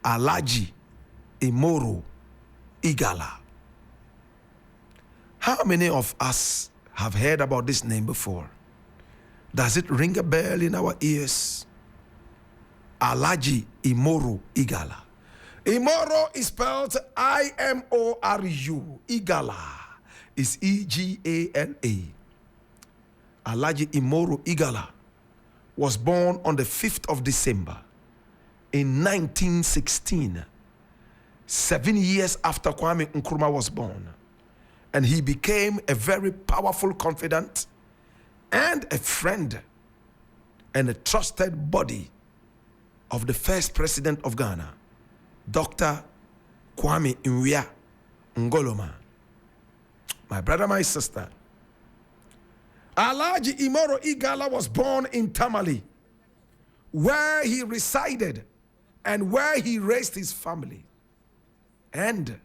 Alhaji IMORU EGALA. How many of us have heard about this name before? Does it ring a bell in our ears? Alhaji IMORU EGALA. IMORU is spelled I-M-O-R-U. EGALA is E-G-A-L-A. Alhaji IMORU EGALA was born on the 5th of December in 1916, 7 years after Kwame Nkrumah was born. And he became a very powerful confidant and a friend and a trusted body of the first president of Ghana, Dr. Kwame Nkrumah. My brother, my sister, Alhaji IMORU EGALA was born in Tamale, where he resided and where he raised his family and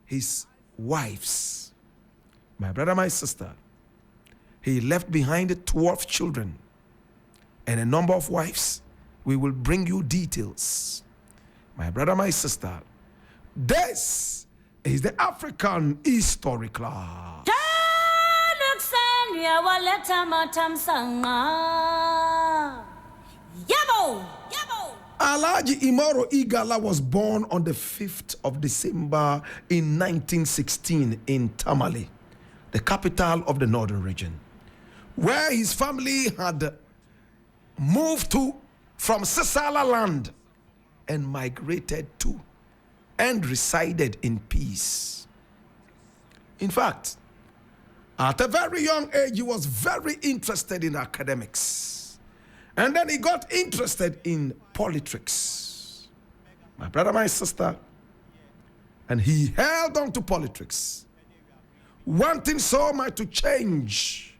his wives. My brother, my sister, he left behind 12 children and a number of wives. We will bring you details. My brother, my sister, this is the African History Club. Alhaji IMORU EGALA was born on the 5th of December in 1916 in Tamale, the capital of the northern region, where his family had moved to from Sisala land and migrated to and resided in peace. In fact, at a very young age, he was very interested in academics. And then he got interested in politics. My brother, my sister, and he held on to politics, wanting so much to change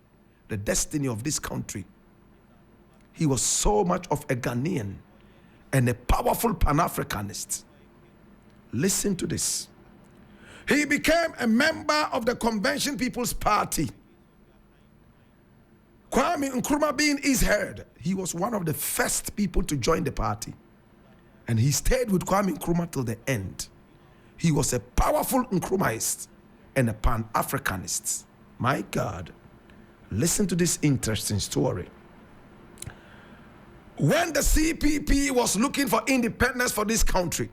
the destiny of this country. He was so much of a Ghanaian and a powerful Pan-Africanist. Listen to this. He became a member of the Convention People's Party. Kwame Nkrumah being his head, he was one of the first people to join the party. And he stayed with Kwame Nkrumah till the end. He was a powerful Nkrumahist and a Pan-Africanist. My God, listen to this interesting story. When the CPP was looking for independence for this country,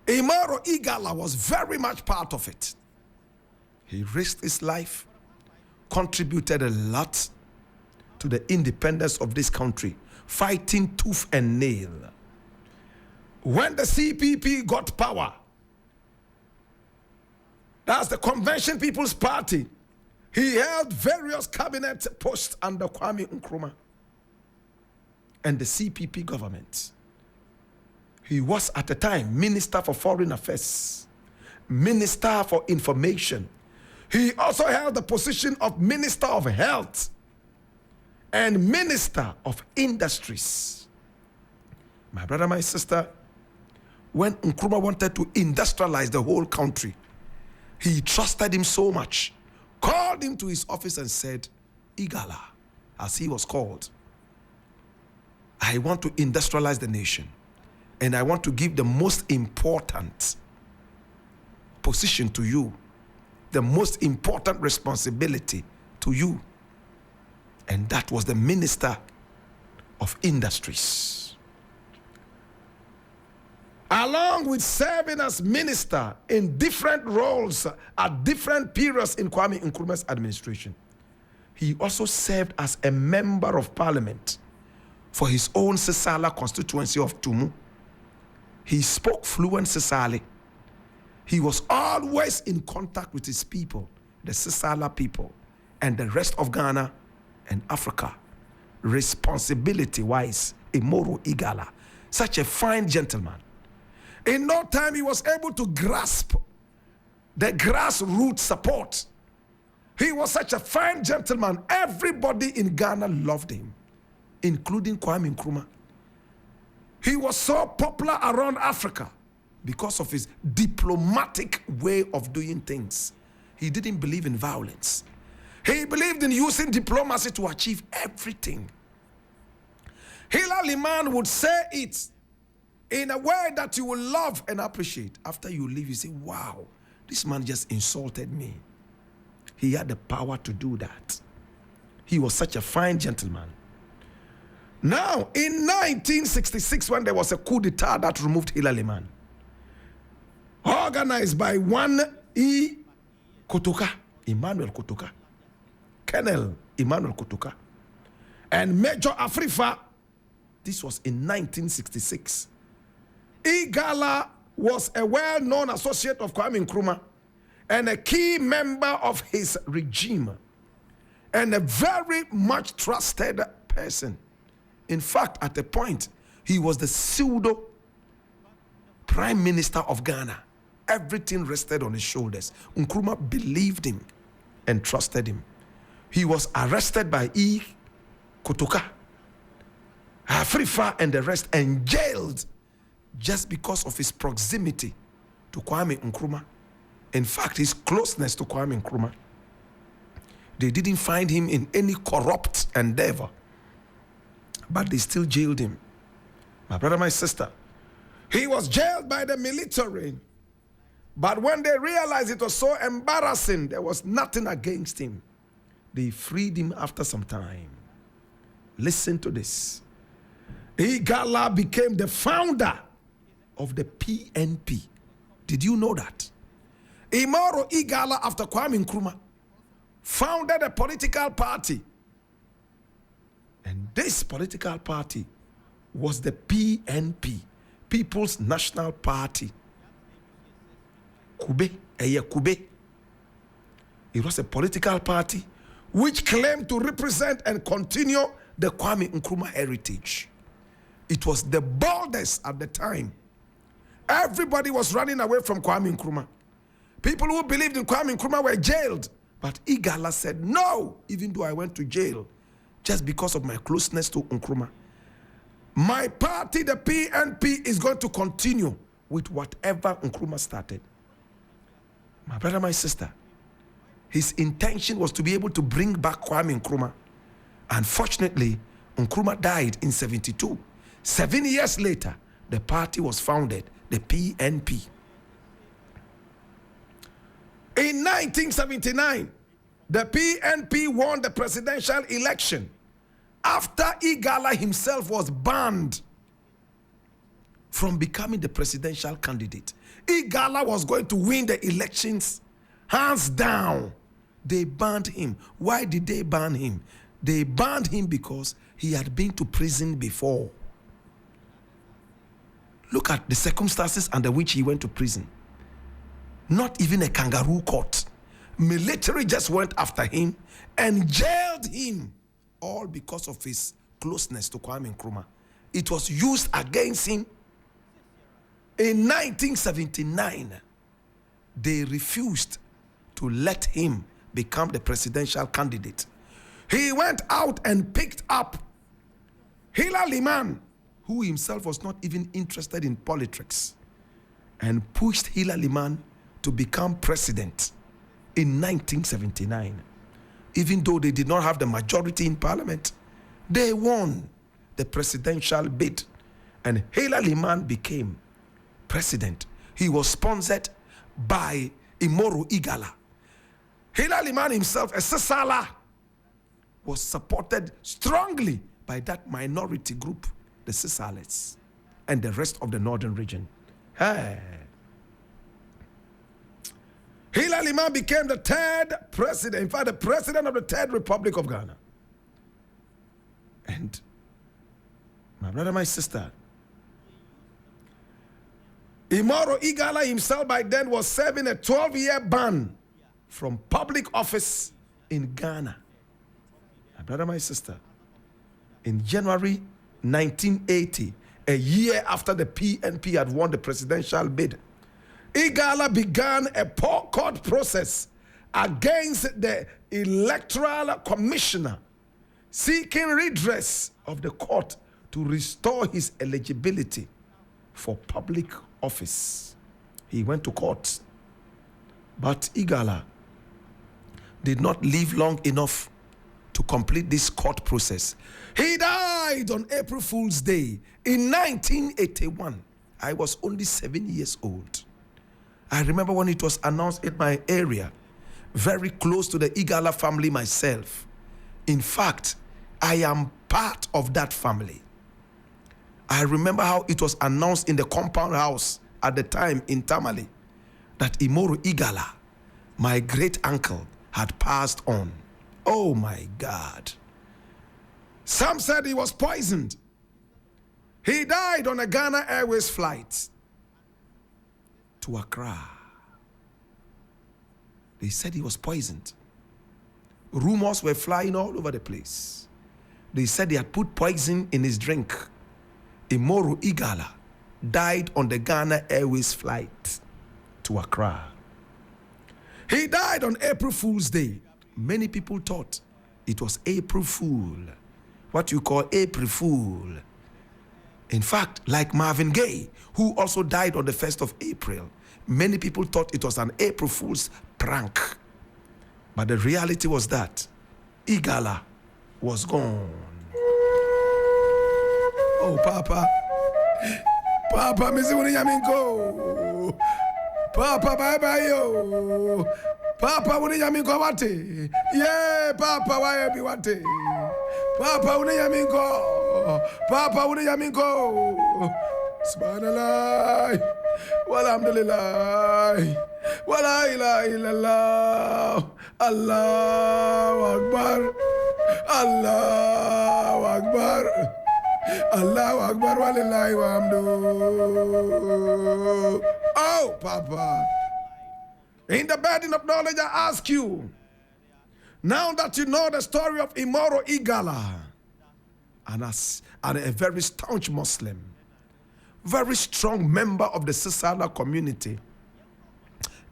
IMORU EGALA was very much part of it. He risked his life, contributed a lot to the independence of this country, fighting tooth and nail. When the CPP got power, that's the Convention People's Party, he held various cabinet posts under Kwame Nkrumah and the CPP government. He was at the time Minister for Foreign Affairs, Minister for Information. He also held the position of Minister of Health and Minister of Industries. My brother, my sister, when Nkrumah wanted to industrialize the whole country, he trusted him so much, called him to his office and said, EGALA, as he was called, I want to industrialize the nation. And I want to give the most important position to you, the most important responsibility to you. And that was the Minister of Industries. Along with serving as minister in different roles at different periods in Kwame Nkrumah's administration, he also served as a member of parliament for his own Sisala constituency of Tumu. He spoke fluent Sisali. He was always in contact with his people, the Sisala people, and the rest of Ghana and Africa. Responsibility-wise, IMORU EGALA, such a fine gentleman. In no time, he was able to grasp the grassroots support. He was such a fine gentleman. Everybody in Ghana loved him, including Kwame Nkrumah. He was so popular around Africa because of his diplomatic way of doing things. He didn't believe in violence. He believed in using diplomacy to achieve everything. Hilary Liman would say it in a way that you will love and appreciate. After you leave, you say, wow, this man just insulted me. He had the power to do that. He was such a fine gentleman. Now, in 1966, when there was a coup d'etat that removed Hillary Man, organized by one Emmanuel Kotoka, Colonel Emmanuel Kotoka, and Major Afrifa. This was in 1966. Egala was a well-known associate of Kwame Nkrumah and a key member of his regime and a very much trusted person. In fact, at a point, he was the pseudo Prime Minister of Ghana. Everything rested on his shoulders. Nkrumah believed him and trusted him. He was arrested by Kotoka, Afrifa, and the rest, and jailed just because of his proximity to Kwame Nkrumah. In fact, his closeness to Kwame Nkrumah. They didn't find him in any corrupt endeavor, but they still jailed him. My brother, my sister, he was jailed by the military, but when they realized it was so embarrassing, there was nothing against him. They freed him after some time. Listen to this. Egala became the founder of the PNP. Did you know that? IMORU EGALA, after Kwame Nkrumah, founded a political party. And this political party was the PNP, People's National Party. Kube. It was a political party which claimed to represent and continue the Kwame Nkrumah heritage. It was the boldest at the time. Everybody was running away from Kwame Nkrumah. People who believed in Kwame Nkrumah were jailed. But Egala said, no, even though I went to jail, just because of my closeness to Nkrumah, my party, the PNP, is going to continue with whatever Nkrumah started. My brother, my sister, his intention was to be able to bring back Kwame Nkrumah. Unfortunately, Nkrumah died in 1972. 7 years later, the party was founded, the PNP. In 1979, the PNP won the presidential election after Egala himself was banned from becoming the presidential candidate. Egala was going to win the elections hands down. They banned him. Why did they ban him? They banned him because he had been to prison before. Look at the circumstances under which he went to prison. Not even a kangaroo court. Military just went after him and jailed him, all because of his closeness to Kwame Nkrumah. It was used against him. In 1979, they refused to let him become the presidential candidate. He went out and picked up Hillary Man, who himself was not even interested in politics, and pushed Hillary Man to become president in 1979. Even though they did not have the majority in parliament, they won the presidential bid, and Hillary Man became president. He was sponsored by IMORU EGALA. Hillary Man himself, a Sisala, was supported strongly by that minority group, the Sisales, and the rest of the northern region. Hey. Hillary Man became the third president, in fact, the president of the Third Republic of Ghana. And my brother, my sister, IMORU EGALA himself by then was serving a 12-year ban from public office in Ghana. My brother, my sister, in January 1980, a year after the PNP had won the presidential bid, EGALA began a court process against the Electoral Commissioner, seeking redress of the court to restore his eligibility for public office. He went to court, but EGALA did not live long enough to complete this court process. He died on April Fool's Day in 1981 I was only 7 years old. I remember when it was announced in my area, very close to the Egala family myself. In fact, I am part of that family. I remember how it was announced in the compound house at the time in Tamale that IMORU EGALA, my great uncle, had passed on. Oh my God. Some said he was poisoned. He died on a Ghana Airways flight to Accra. They said he was poisoned. Rumors were flying all over the place. They said they had put poison in his drink. IMORU EGALA died on the Ghana Airways flight to Accra. He died on April Fool's Day. Many people thought it was April Fool, what you call April Fool. In fact, like Marvin Gaye, who also died on the 1st of April, many people thought it was an April Fool's prank. But the reality was that EGALA was gone. Oh, Papa. Papa, Missy Yaminko. Papa, bye-bye, yo. Papa, Yaminko, wate. Yeah, Papa, why be wate? Papa, Yaminko. Papa, Yaminko. Subhanallah. Walhamdulillah. Wala ilaha illallah. Allahu Akbar. Allahu Akbar. Allahu Akbar walillahi wa hamdu. Oh, Papa. In the burden of knowledge, I ask you, now that you know the story of IMORU EGALA, and a very staunch Muslim, very strong member of the Sisala community,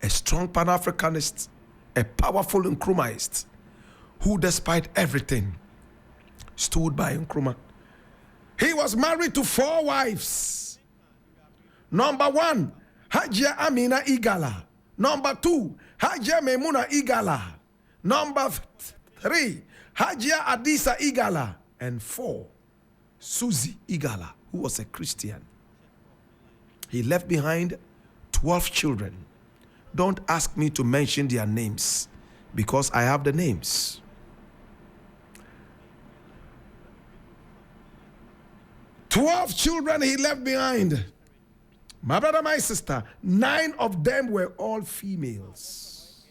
a strong Pan-Africanist, a powerful Nkrumahist, who despite everything stood by Nkrumah. He was married to 4 wives. Number 1, Hajia Amina EGALA. Number 2, Hajia Memuna EGALA. Number 3, Hajia Adisa EGALA. And 4, Susie EGALA, who was a Christian. He left behind 12 children. Don't ask me to mention their names because I have the names. 12 children he left behind. My brother, my sister, 9 of them were all females.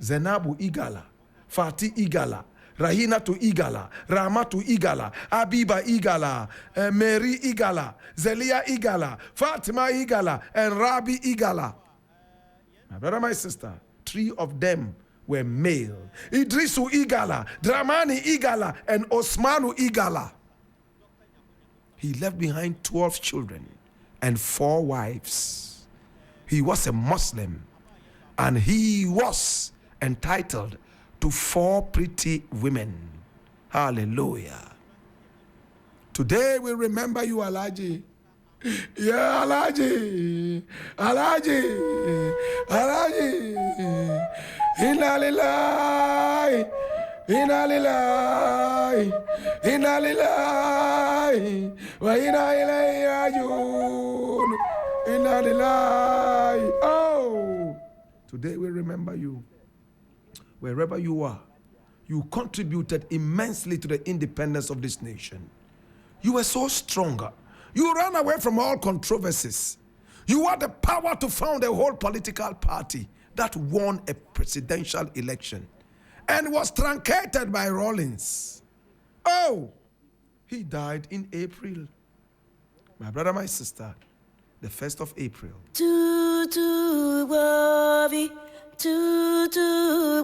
Zenabu EGALA, Fati EGALA, Rahina to EGALA, Rama to EGALA, Abiba EGALA, Mary EGALA, Zelia EGALA, Fatima EGALA, and Rabi EGALA. My brother, my sister, 3 of them were male. Idrisu EGALA, Dramani EGALA, and Osmanu EGALA. He left behind 12 children and 4 wives. He was a Muslim, and he was entitled to 4 pretty women. Hallelujah. Today we remember you, Alhaji. Yeah, Alhaji. Alhaji. Alhaji. Inna lillahi. Inna lillahi. Inna lillahi. Wa inna ilayhi rajiun. Inna lillahi. Oh. Today we remember you. Wherever you are, you contributed immensely to the independence of this nation. You were so stronger. You ran away from all controversies. You had the power to found a whole political party that won a presidential election and was truncated by Rawlings. Oh, he died in April. My brother, my sister, the 1st of April.